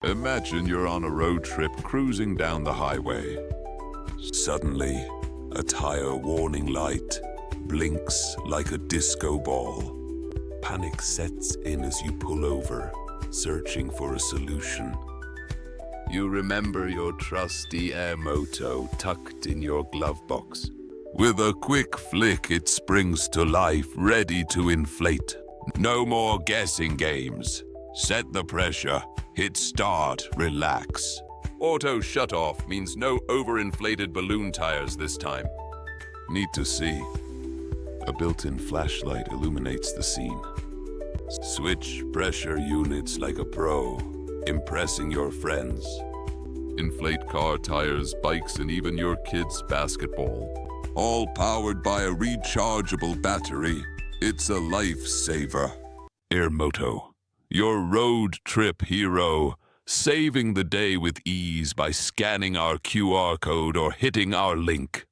Imagine you're on a road trip cruising down the highway. Suddenly, a tire warning light blinks like a disco ball. Panic sets in as you pull over, searching for a solution. You remember your trusty air moto tucked in your glove box. With a quick flick, it springs to life, ready to inflate. No more guessing games. Set the pressure, hit start, relax. Auto shut-off means no overinflated balloon tires this time. Neat to see. A built-in flashlight illuminates the scene. Switch pressure units like a pro, impressing your friends. Inflate car tires, bikes, and even your kids' basketball. All powered by a rechargeable battery. It's a lifesaver. Airmoto, your road trip hero, saving the day with ease by scanning our QR code or hitting our link.